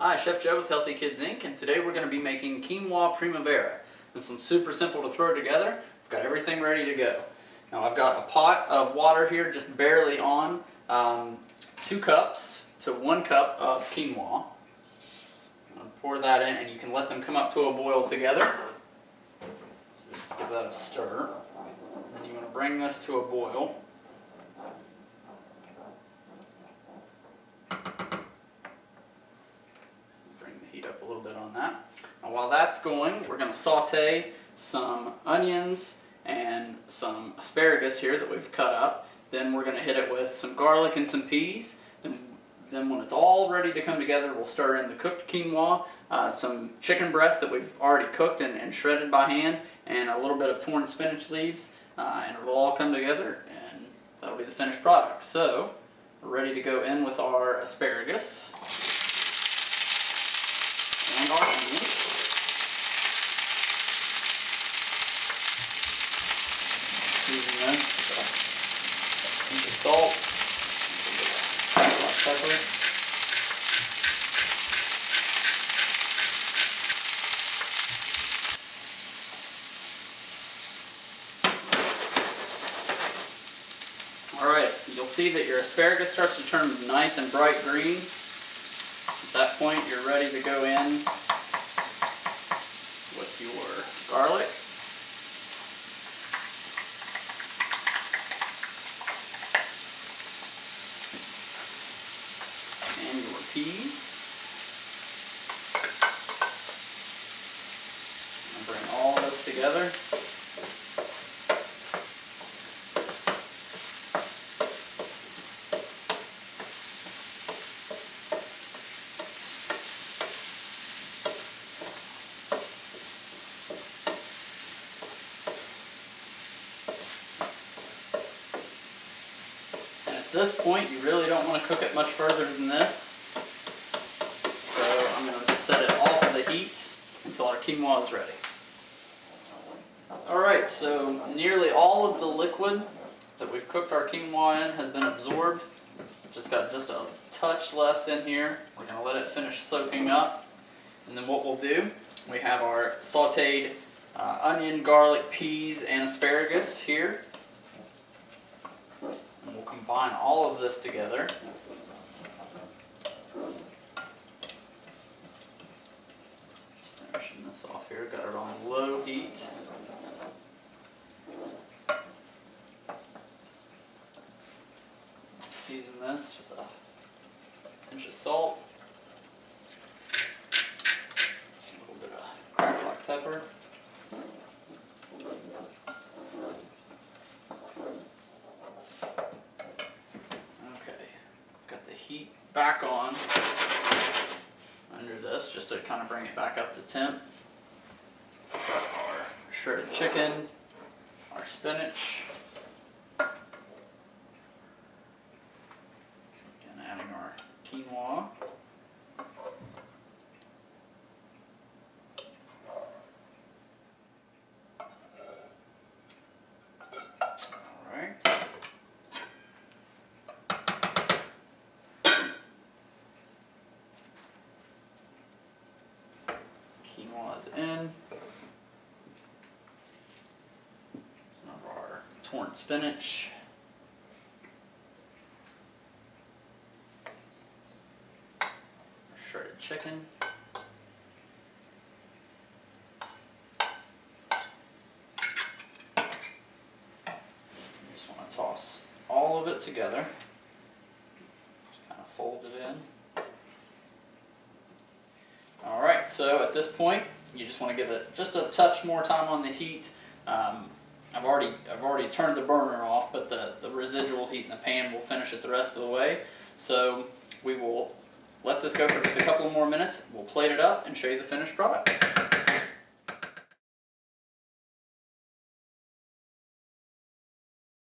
Hi, Chef Joe with Healthy Kids Inc. and today we're going to be making Quinoa Primavera. This one's super simple to throw together. I've got everything ready to go. Now I've got a pot of water here just barely on, 2 cups to 1 cup of quinoa. I'm going to pour that in and you can let them come up to a boil together. Just give that a stir. Then you want to bring this to a boil. Heat up a little bit on that. Now while that's going, we're going to saute some onions and some asparagus here that we've cut up. Then we're going to hit it with some garlic and some peas. Then when it's all ready to come together, we'll stir in the cooked quinoa, some chicken breast that we've already cooked and shredded by hand, and a little bit of torn spinach leaves, and it'll all come together and that'll be the finished product. So we're ready to go in with our asparagus and our onions. Season this with a pinch of salt, a little bit of black pepper. Alright, you'll see that your asparagus starts to turn nice and bright green. At that point, you're ready to go in with your garlic. And your peas. And bring all this together. At this point, you really don't want to cook it much further than this. So I'm going to set it off the heat until our quinoa is ready. Alright, so nearly all of the liquid that we've cooked our quinoa in has been absorbed. Just got just a touch left in here. We're going to let it finish soaking up. And then what we'll do, we have our sauteed onion, garlic, peas, and asparagus here. And we'll combine all of this together. Just finishing this off here. Got it on low heat. Season this with a pinch of salt, a little bit of cracked black pepper. Heat back on under this just to kind of bring it back up to temp. Got our shredded chicken, our spinach, again adding our quinoa. Alright. Quinoa is in. Some of our torn spinach. Our shredded chicken. You just want to toss all of it together. Just kind of fold it in. Alright, so at this point, you just want to give it just a touch more time on the heat. I've already turned the burner off, but the residual heat in the pan will finish it the rest of the way. So we will let this go for just a couple more minutes. We'll plate it up and show you the finished product.